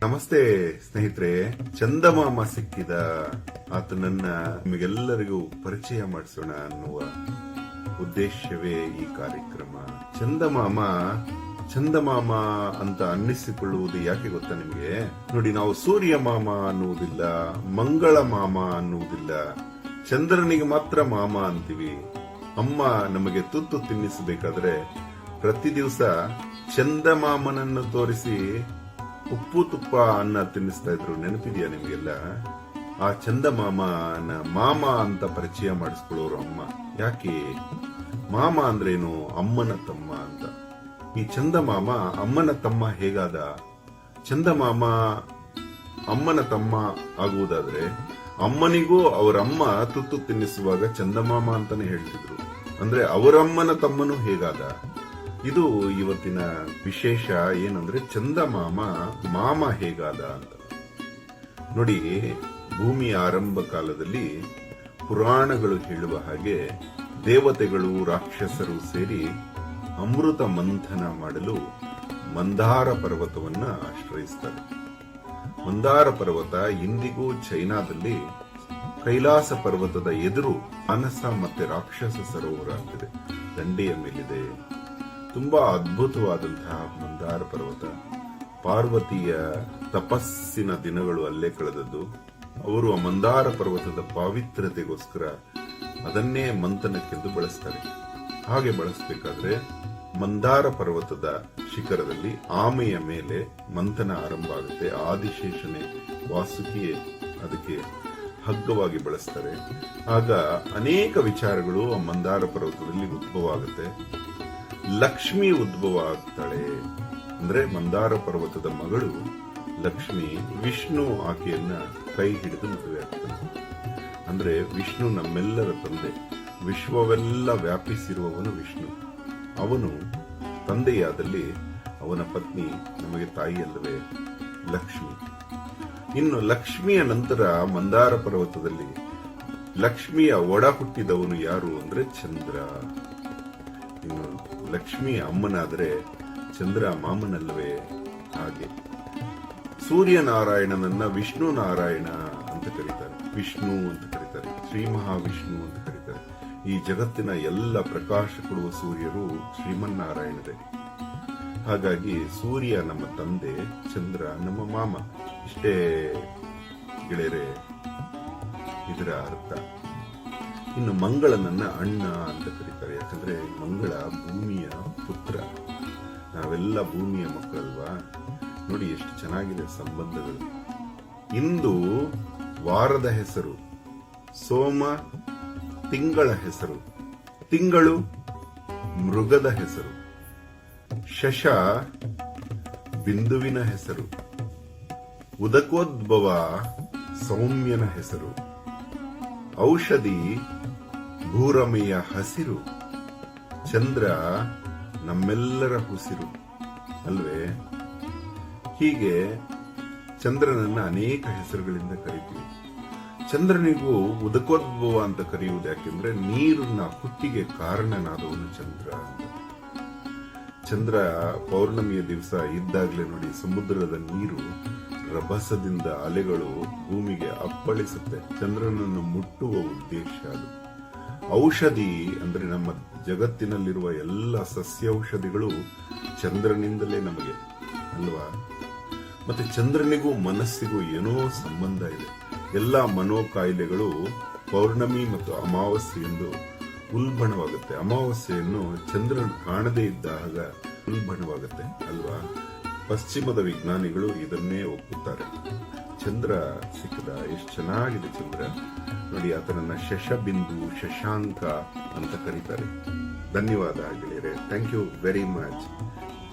ನಮಸ್ತೆ ಸ್ನೇಹಿತರೆ. ಚಂದಮಾಮ ಸಿಕ್ಕಿದ, ಆತನನ್ನ ನಿಮಗೆಲ್ಲರಿಗೂ ಪರಿಚಯ ಮಾಡಿಸೋಣ ಅನ್ನುವ ಉದ್ದೇಶವೇ ಈ ಕಾರ್ಯಕ್ರಮ. ಚಂದಮಾಮ ಅಂತ ಅನ್ನಿಸಿಕೊಳ್ಳುವುದು ಯಾಕೆ ಗೊತ್ತಾ ನಿಮಗೆ? ನೋಡಿ, ನಾವು ಸೂರ್ಯ ಮಾಮ ಅನ್ನುವುದಿಲ್ಲ, ಮಂಗಳ ಮಾಮ ಅನ್ನುವುದಿಲ್ಲ, ಚಂದ್ರನಿಗೆ ಮಾತ್ರ ಮಾಮ ಅಂತೀವಿ. ಅಮ್ಮ ನಮಗೆ ತುತ್ತು ತಿನ್ನಿಸಬೇಕಾದ್ರೆ ಪ್ರತಿ ದಿವಸ ಚಂದಮಾಮನನ್ನು ತೋರಿಸಿ ಉಪ್ಪು ತುಪ್ಪ ಅನ್ನ ತಿನ್ನಿಸ್ತಾ ಇದ್ರು. ನೆನಪಿದೆಯಾ ನಿಮಗೆಲ್ಲ? ಆ ಚಂದಮಾಮನ ಮಾಮ ಅಂತ ಪರಿಚಯ ಮಾಡಿಸ್ಕೊಳ್ಳೋರು ಅಮ್ಮ. ಯಾಕೆ? ಮಾಮ ಅಂದ್ರೇನು? ಅಮ್ಮನ ತಮ್ಮ ಅಂತ. ಈ ಚಂದಮಾಮ ಅಮ್ಮನ ತಮ್ಮ ಹೇಗಾದ? ಚಂದಮಾಮ ಅಮ್ಮನ ತಮ್ಮ ಆಗುವುದಾದ್ರೆ ಅಮ್ಮನಿಗೂ ಅವರಮ್ಮ ತುತ್ತು ತಿನ್ನಿಸುವಾಗ ಚಂದಮಾಮ ಅಂತಾನೆ ಹೇಳ್ತಿದ್ರು. ಅಂದ್ರೆ ಅವರಮ್ಮನ ತಮ್ಮನು ಹೇಗಾದ? ಇದು ಇವತ್ತಿನ ವಿಶೇಷ. ಏನಂದ್ರೆ ಚಂದಮಾಮ ಮಾಮ ಹೇಗಾದ ಅಂತ. ನೋಡಿ, ಭೂಮಿಯ ಆರಂಭ ಕಾಲದಲ್ಲಿ ಪುರಾಣಗಳು ಹೇಳುವ ಹಾಗೆ ದೇವತೆಗಳು ರಾಕ್ಷಸರು ಸೇರಿ ಅಮೃತ ಮಂಥನ ಮಾಡಲು ಮಂದಾರ ಪರ್ವತವನ್ನ ಆಶ್ರಯಿಸ್ತಾರೆ. ಮಂದಾರ ಪರ್ವತ ಇಂದಿಗೂ ಚೈನಾದಲ್ಲಿ ಕೈಲಾಸ ಪರ್ವತದ ಎದುರು ಮಾನಸ ಮತ್ತೆ ರಾಕ್ಷಸ ಸರೋವರ ಅಂತಿದೆ, ದಂಡೆಯ ಮೇಲಿದೆ. ತುಂಬಾ ಅದ್ಭುತವಾದಂತಹ ಮಂದಾರ ಪರ್ವತ. ಪಾರ್ವತಿಯ ತಪಸ್ಸಿನ ದಿನಗಳು ಅಲ್ಲೇ ಕಳೆದದ್ದು. ಅವರು ಆ ಮಂದಾರ ಪರ್ವತದ ಪಾವಿತ್ರ್ಯತೆಗೋಸ್ಕರ ಅದನ್ನೇ ಮಂಥನಕ್ಕೆಂದು ಬಳಸ್ತಾರೆ. ಹಾಗೆ ಬಳಸಬೇಕಾದ್ರೆ ಮಂದಾರ ಪರ್ವತದ ಶಿಖರದಲ್ಲಿ ಆಮೆಯ ಮೇಲೆ ಮಂಥನ ಆರಂಭ ಆಗುತ್ತೆ. ಆದಿಶೇಷನೆ ವಾಸುಕಿಯೇ ಅದಕ್ಕೆ ಹಗ್ಗವಾಗಿ ಬಳಸ್ತಾರೆ. ಆಗ ಅನೇಕ ವಿಚಾರಗಳು ಆ ಮಂದಾರ ಪರ್ವತದಲ್ಲಿ ಉದ್ಭವ ಆಗುತ್ತೆ. ಲಕ್ಷ್ಮಿ ಉದ್ಭವ ಆಗ್ತಾಳೆ. ಅಂದ್ರೆ ಮಂದಾರ ಪರ್ವತದ ಮಗಳು ಲಕ್ಷ್ಮಿ, ವಿಷ್ಣು ಆಕೆಯನ್ನ ಕೈ ಹಿಡಿದು ಮದುವೆ ಆಗ್ತಾನೆ. ಅಂದ್ರೆ ವಿಷ್ಣು ನಮ್ಮೆಲ್ಲರ ತಂದೆ, ವಿಶ್ವವೆಲ್ಲ ವ್ಯಾಪಿಸಿರುವವನು ವಿಷ್ಣು. ಅವನು ತಂದೆಯಾದಲ್ಲಿ ಅವನ ಪತ್ನಿ ನಮಗೆ ತಾಯಿಯಲ್ಲವೇ ಲಕ್ಷ್ಮಿ. ಇನ್ನು ಲಕ್ಷ್ಮಿಯ ನಂತರ ಮಂದಾರ ಪರ್ವತದಲ್ಲಿ ಲಕ್ಷ್ಮಿಯ ಒಡ ಹುಟ್ಟಿದವನು ಯಾರು ಅಂದ್ರೆ ಚಂದ್ರ. ಇನ್ನು ಲಕ್ಷ್ಮಿಯ ಅಮ್ಮನಾದರೆ ಚಂದ್ರ ಮಾಮನಲ್ಲವೇ? ಹಾಗೆ ಸೂರ್ಯನಾರಾಯಣನನ್ನ ವಿಷ್ಣು ನಾರಾಯಣ ಅಂತ ಕರೀತಾರೆ, ವಿಷ್ಣು ಅಂತ ಕರೀತಾರೆ, ಶ್ರೀ ಮಹಾವಿಷ್ಣು ಅಂತ ಕರೀತಾರೆ. ಈ ಜಗತ್ತಿನ ಎಲ್ಲ ಪ್ರಕಾಶ ಕೊಡುವ ಸೂರ್ಯರು ಶ್ರೀಮನ್ನಾರಾಯಣರೇ. ಹಾಗಾಗಿ ಸೂರ್ಯ ನಮ್ಮ ತಂದೆ, ಚಂದ್ರ ನಮ್ಮ ಮಾಮ. ಇಷ್ಟೇ ಗೆಳೆಯರೆ ಇದರ ಅರ್ಥ. ಇನ್ನು ಮಂಗಳನನ್ನ ಅಣ್ಣ ಅಂತ ಕರೀತಾರೆ. ಯಾಕಂದ್ರೆ ಮಂಗಳ ಭೂಮಿಯ ಪುತ್ರ, ನಾವೆಲ್ಲ ಭೂಮಿಯ ಮಕ್ಕಳಲ್ವಾ. ನೋಡಿ ಎಷ್ಟು ಚೆನ್ನಾಗಿದೆ ಸಂಬಂಧಗಳು. ಇಂದು ವಾರದ ಹೆಸರು ಸೋಮ, ತಿಂಗಳ ಹೆಸರು ತಿಂಗಳು, ಮೃಗದ ಹೆಸರು ಶಶ, ಬಿಂದುವಿನ ಹೆಸರು, ಉದಕೋದ್ಭವ ಸೌಮ್ಯನ ಹೆಸರು, ಔಷಧಿ ಭೂರಮೆಯ ಹಸಿರು, ಚಂದ್ರ ನಮ್ಮೆಲ್ಲರ ಉಸಿರು ಅಲ್ವೇ? ಹೀಗೆ ಚಂದ್ರನನ್ನ ಅನೇಕ ಹೆಸರುಗಳಿಂದ ಕರೀತೀವಿ. ಚಂದ್ರನಿಗೂ ಉದಕೋದ್ಭವ ಅಂತ ಕರೆಯುವುದು ಯಾಕೆಂದ್ರೆ ನೀರಿನ ಹುಟ್ಟಿಗೆ ಕಾರಣನಾದವನು ಚಂದ್ರ ಅಂತ. ಚಂದ್ರ ಪೌರ್ಣಮಿಯ ದಿವಸ ಇದ್ದಾಗಲೇ ನೋಡಿ, ಸಮುದ್ರದ ನೀರು ರಭಸದಿಂದ ಅಲೆಗಳು ಭೂಮಿಗೆ ಅಪ್ಪಳಿಸುತ್ತೆ. ಚಂದ್ರನನ್ನು ಮುಟ್ಟುವ ಉದ್ದೇಶ ಅದು. ಔಷಧಿ ಅಂದ್ರೆ ನಮ್ಮ ಜಗತ್ತಿನಲ್ಲಿರುವ ಎಲ್ಲ ಸಸ್ಯೌಷಧಿಗಳು ಚಂದ್ರನಿಂದಲೇ ನಮಗೆ ಅಲ್ವಾ? ಮತ್ತೆ ಚಂದ್ರನಿಗೂ ಮನಸ್ಸಿಗೂ ಏನೋ ಸಂಬಂಧ ಇದೆ. ಎಲ್ಲಾ ಮನೋಕಾಯಿಲೆಗಳು ಪೌರ್ಣಮಿ ಮತ್ತು ಅಮಾವಾಸ್ಯೆಯಂದು ಉಲ್ಬಣವಾಗುತ್ತೆ. ಅಮಾವಾಸ್ಯೆಯನ್ನು ಚಂದ್ರನ ಕಾಣದೇ ಇದ್ದಾಗ ಉಲ್ಬಣವಾಗುತ್ತೆ ಅಲ್ವಾ? ಪಶ್ಚಿಮದ ವಿಜ್ಞಾನಿಗಳು ಇದನ್ನೇ ಒಪ್ಪುತ್ತಾರೆ. ಚಂದ್ರ ಸಿಕ್ಕದ, ಎಷ್ಟು ಚೆನ್ನಾಗಿದೆ ಚಂದ್ರ ನೋಡಿ. ಆತನನ್ನ ಶಶಬಿಂದು, ಶಶಾಂಕ ಅಂತ ಕರೀತಾರೆ. ಧನ್ಯವಾದ ಗೆಳೆಯರೆ. Thank you very much.